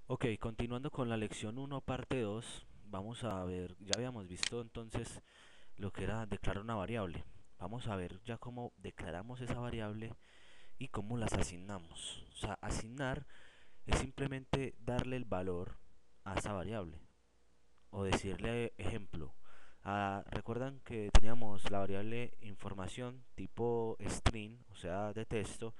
Ok, continuando con la lección uno parte 2, vamos a ver, ya habíamos visto entonces lo que era declarar una variable. Vamos a ver ya cómo declaramos esa variable y cómo las asignamos. O sea, asignar es simplemente darle el valor a esa variable o decirle ejemplo. Recuerdan que teníamos la variable información tipo string, o sea, de texto.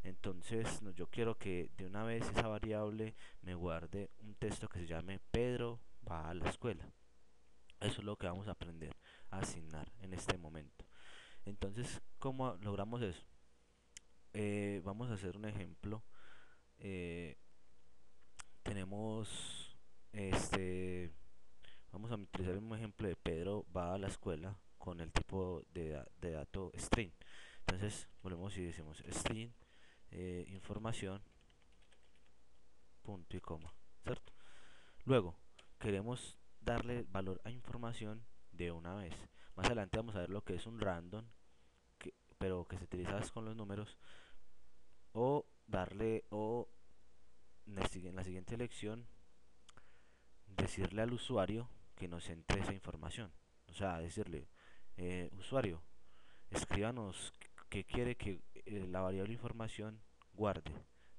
Entonces yo quiero que de una vez esa variable me guarde un texto que se llame Pedro va a la escuela. Eso es lo que vamos a aprender a asignar en este momento. Entonces, ¿cómo logramos eso? Vamos a hacer un ejemplo. Eh, tenemos este, vamos a utilizar un ejemplo de Pedro va a la escuela con el tipo de dato string. Entonces, volvemos y decimos string información punto y coma, ¿cierto? Luego, queremos darle valor a información de una vez. Más adelante vamos a ver lo que es un random, pero que se utiliza con los números, o darle, o en la siguiente lección, decirle al usuario que nos entre esa información. O sea, decirle, usuario, escríbanos qué quiere que la variable información guarde.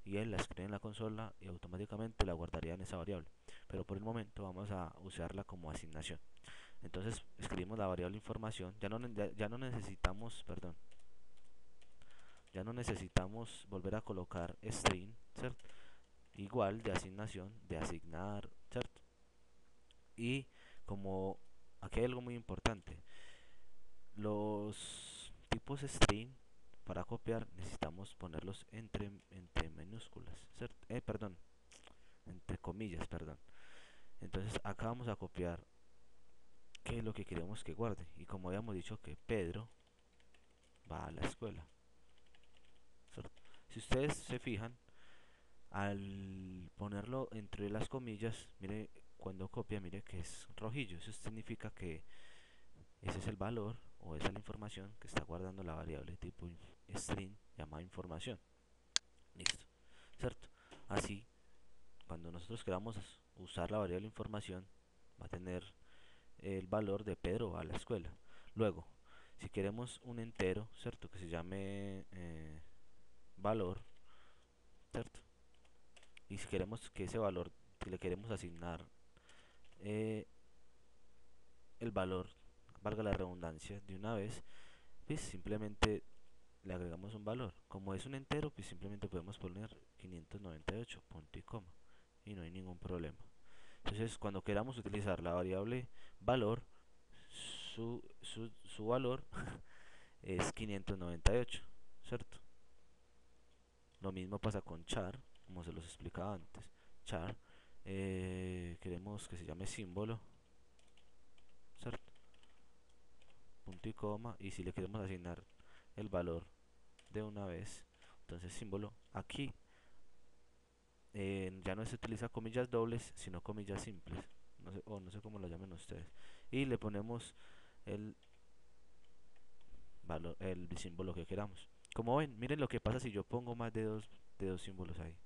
Y él la escribe en la consola y automáticamente la guardaría en esa variable. Pero por el momento vamos a usarla como asignación. Entonces escribimos la variable información, ya no necesitamos, perdón, ya no necesitamos volver a colocar string, ¿cierto? Igual de asignación, de asignar, ¿cierto? Y como aquí hay algo muy importante, los tipos string para copiar necesitamos ponerlos entre minúsculas, ¿cierto? Perdón, entre comillas, perdón. Entonces acá vamos a copiar qué es lo que queremos que guarde. Y como habíamos dicho que Pedro va a la escuela, ¿cierto? Si ustedes se fijan, al ponerlo entre las comillas, mire, cuando copia, mire que es rojillo. Eso significa que ese es el valor o esa es la información que está guardando la variable tipo string llamada información. Listo, ¿cierto? Así, cuando nosotros queramos usar la variable información, va a tener el valor de Pedro a la escuela. Luego, si queremos un entero, ¿cierto? Que se llame valor, ¿cierto? Y si queremos que ese valor, que le queremos asignar eh, el valor, valga la redundancia, de una vez, pues simplemente le agregamos un valor. Como es un entero, pues simplemente podemos poner 598 punto y coma y no hay ningún problema. Entonces, cuando queramos utilizar la variable valor, su valor es 598, ¿cierto? Lo mismo pasa con char, como se los explicaba antes. Char, queremos que se llame símbolo, ¿cierto? Punto y coma. Y si le queremos asignar el valor de una vez, entonces símbolo aquí ya no se utiliza comillas dobles, sino comillas simples. No sé, o no sé cómo lo llamen ustedes. Y le ponemos el valor, el símbolo que queramos. Como ven, miren lo que pasa si yo pongo más de dos símbolos ahí.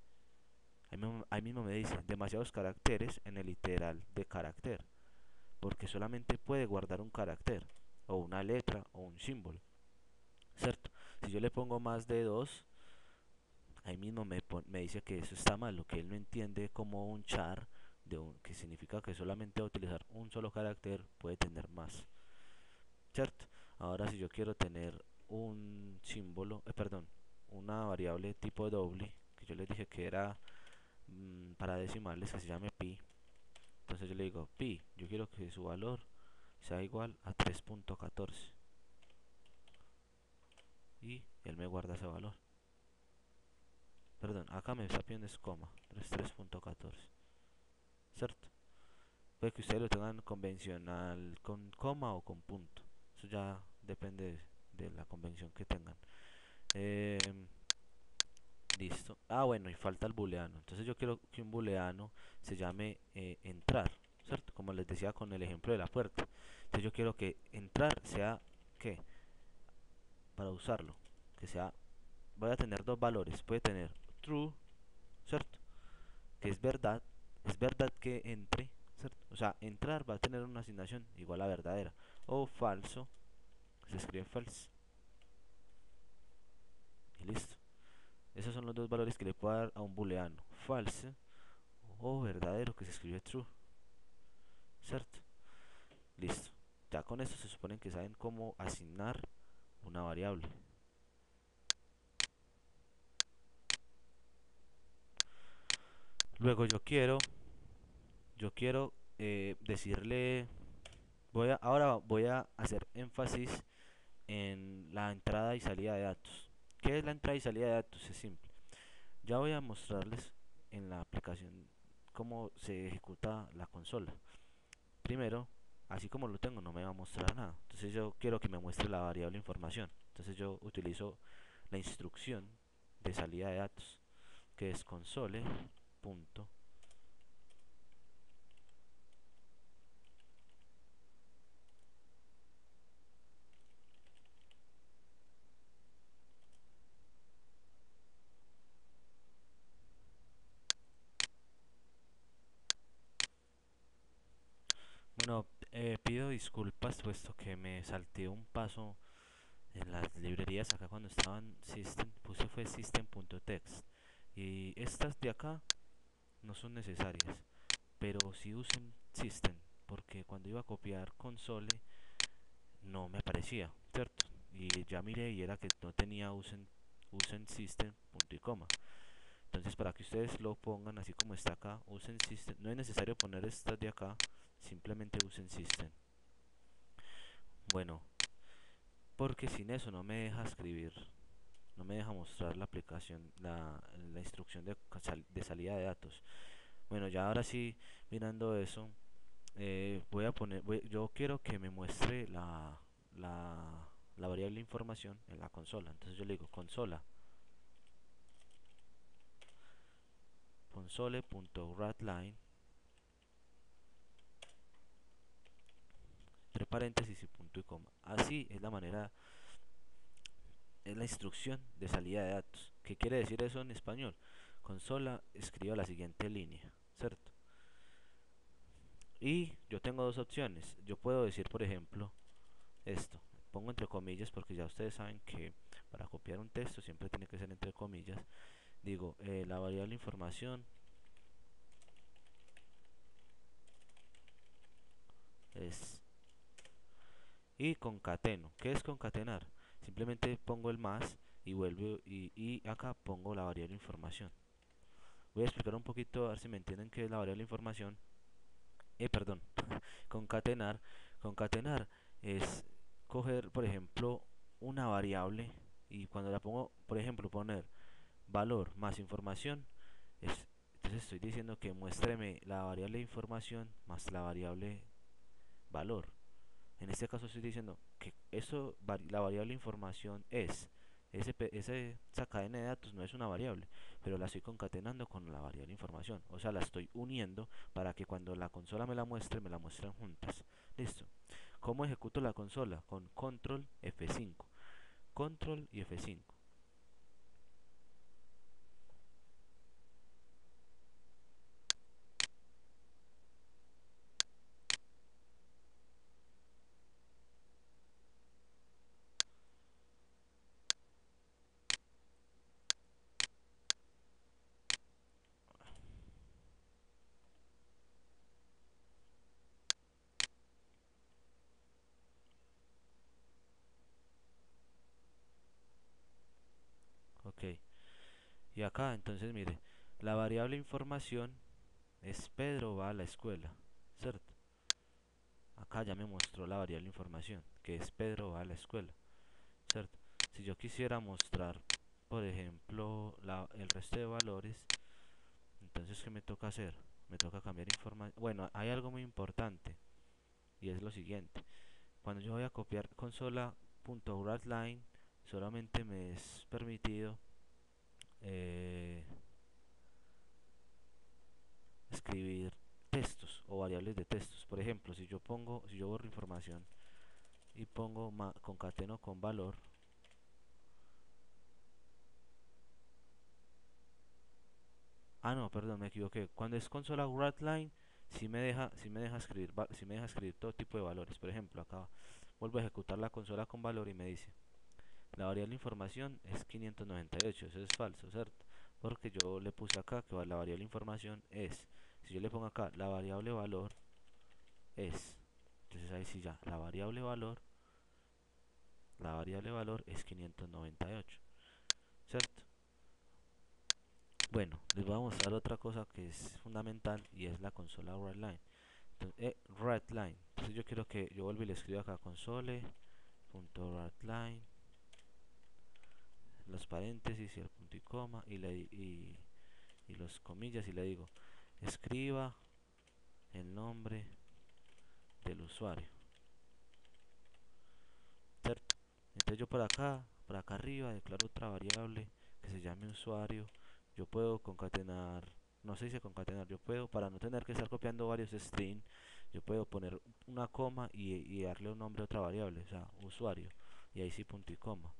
Ahí mismo me dice demasiados caracteres en el literal de carácter, porque solamente puede guardar un carácter, o una letra, o un símbolo, ¿cierto? Si yo le pongo más de dos, ahí mismo me dice que eso está mal, lo que él no entiende como un char, que significa que solamente va a utilizar un solo carácter, puede tener más, ¿cierto? Ahora si yo quiero tener un símbolo, perdón, una variable tipo doble, que yo les dije que era para decimales, que se llame pi, entonces yo le digo pi, yo quiero que su valor sea igual a 3.14 y él me guarda ese valor. Perdón, acá me está pidiendo es coma, 3.14, ¿cierto? Puede que ustedes lo tengan convencional con coma o con punto. Eso ya depende de la convención que tengan. Eh, Listo. Ah, bueno, y falta el booleano. Entonces yo quiero que un booleano se llame entrar, ¿cierto? Como les decía con el ejemplo de la puerta. Entonces yo quiero que entrar sea, ¿qué? Para usarlo. Que sea, voy a tener dos valores. Puede tener true, ¿cierto? Que es verdad. verdad que entre, ¿cierto? O sea, entrar va a tener una asignación igual a verdadera. O falso, se escribe false. Y listo. Esos son los dos valores que le puedo dar a un booleano. False o verdadero, que se escribe true. ¿Cierto? Listo. Ya con esto se supone que saben cómo asignar una variable. Luego yo quiero decirle, ahora voy a hacer énfasis en la entrada y salida de datos. ¿Qué es la entrada y salida de datos? Es simple. Ya voy a mostrarles en la aplicación cómo se ejecuta la consola. Primero, así como lo tengo, no me va a mostrar nada. Entonces yo quiero que me muestre la variable información. Entonces yo utilizo la instrucción de salida de datos, que es console. Punto. Bueno, pido disculpas puesto que me salté un paso en las librerías acá cuando estaban system, puse fue system.text y estas de acá no son necesarias, pero sí usen system porque cuando iba a copiar console no me aparecía, ¿cierto? Y ya miré y era que no tenía usen system punto y coma. Entonces para que ustedes lo pongan así como está acá, usen system, no es necesario poner estas de acá, simplemente usen system. Bueno, porque sin eso no me deja escribir, no me deja mostrar la aplicación, la instrucción de salida de datos. Bueno, ya ahora sí, mirando eso, voy a poner, yo quiero que me muestre la variable información en la consola. Entonces yo le digo console.writeLine entre paréntesis y punto y coma. Así es la manera, es la instrucción de salida de datos. ¿Qué quiere decir eso en español? Consola escriba la siguiente línea, ¿cierto? Y yo tengo dos opciones. Yo puedo decir, por ejemplo, esto. Pongo entre comillas porque ya ustedes saben que para copiar un texto siempre tiene que ser entre comillas. Digo, la variable información es y concateno. ¿Qué es concatenar? Simplemente pongo el más y vuelvo y acá pongo la variable información. Voy a explicar un poquito a ver si me entienden qué es la variable información. Perdón, concatenar. Concatenar es coger, por ejemplo, una variable y cuando la pongo, por ejemplo, poner valor más información, entonces estoy diciendo que muéstreme la variable información más la variable valor. En este caso estoy diciendo que la variable información esa cadena de datos no es una variable, pero la estoy concatenando con la variable información. O sea, la estoy uniendo para que cuando la consola me la muestren juntas. Listo. ¿Cómo ejecuto la consola? Con control F5. Control y F5. Ok. Y acá, entonces, mire, la variable información es Pedro va a la escuela, ¿cierto? Acá ya me mostró la variable información, que es Pedro va a la escuela, ¿cierto? Si yo quisiera mostrar, por ejemplo, el resto de valores, entonces, ¿qué me toca hacer? Me toca cambiar información. Bueno, hay algo muy importante, y es lo siguiente. Cuando yo voy a copiar consola.writeLine, solamente me es permitido eh, escribir textos o variables de textos. Por ejemplo, si yo borro información y pongo concateno con valor, Ah, no, perdón, me equivoqué. Cuando es consola writeLine, sí me deja escribir, sí me deja escribir todo tipo de valores. Por ejemplo, acá vuelvo a ejecutar la consola con valor y me dice, la variable información es 598. Eso es falso, ¿cierto? Porque yo le puse acá que la variable información es, si yo le pongo acá la variable valor es, entonces ahí sí ya, la variable valor es 598, ¿cierto? Bueno, les voy a mostrar otra cosa que es fundamental y es la consola writeLine. Entonces, writeLine. Entonces yo quiero que yo vuelva y le escribo acá console.writeLine, los paréntesis y el punto y coma y los comillas y le digo escriba el nombre del usuario, ¿cierto? Entonces yo por acá arriba declaro otra variable que se llame usuario. Yo puedo concatenar, no se dice concatenar, yo puedo, para no tener que estar copiando varios string, yo puedo poner una coma y darle un nombre a otra variable, o sea, usuario, y ahí sí punto y coma,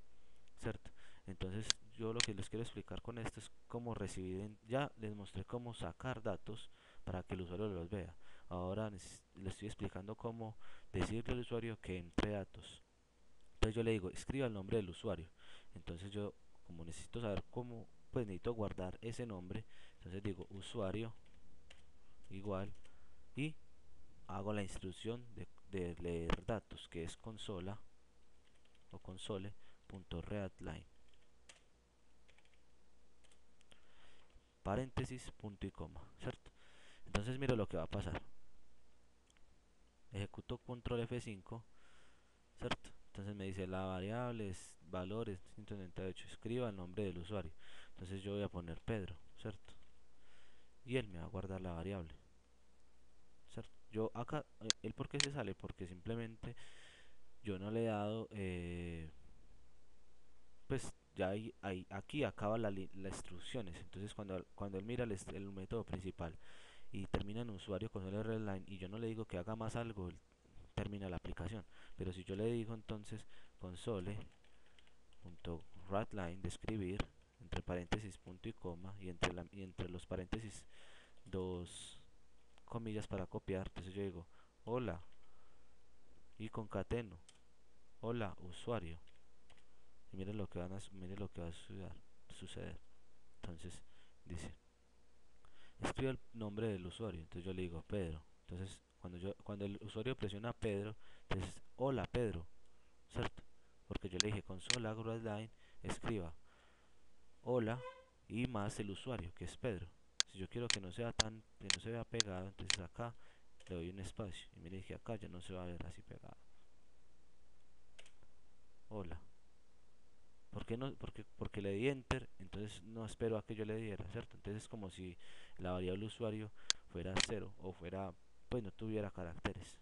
¿cierto? Entonces yo lo que les quiero explicar con esto es cómo recibir, ya les mostré cómo sacar datos para que el usuario los vea. Ahora les estoy explicando cómo decirle al usuario que entre datos. Entonces yo le digo, escriba el nombre del usuario. Entonces yo, como necesito saber cómo, pues necesito guardar ese nombre. Entonces digo usuario igual y hago la instrucción de leer datos, que es consola o console.readline, paréntesis, punto y coma, ¿cierto? Entonces miro lo que va a pasar. Ejecuto control F5, ¿cierto? Entonces me dice la variable es valores 198, escriba el nombre del usuario. Entonces yo voy a poner Pedro, ¿cierto? Y él me va a guardar la variable, ¿cierto? Yo acá, el por qué se sale, porque simplemente yo no le he dado, pues ya aquí acaba las instrucciones. Entonces cuando él mira el método principal y termina en usuario con el line y yo no le digo que haga más algo, él termina la aplicación. Pero si yo le digo entonces console.writeLine de escribir entre paréntesis punto y coma y entre los paréntesis dos comillas para copiar, entonces yo digo hola y concateno hola usuario y miren lo que va a suceder. Entonces dice escribe el nombre del usuario, entonces yo le digo Pedro. Entonces cuando el usuario presiona Pedro, entonces hola Pedro, ¿cierto? Porque yo le dije console line escriba hola y más el usuario que es Pedro. Si yo quiero que no se vea pegado, entonces acá le doy un espacio y mire que acá ya no se va a ver así pegado. Hola. ¿Por qué no? Porque le di enter, entonces no espero a que yo le diera, ¿cierto? Entonces es como si la variable usuario fuera cero o fuera, pues no tuviera caracteres.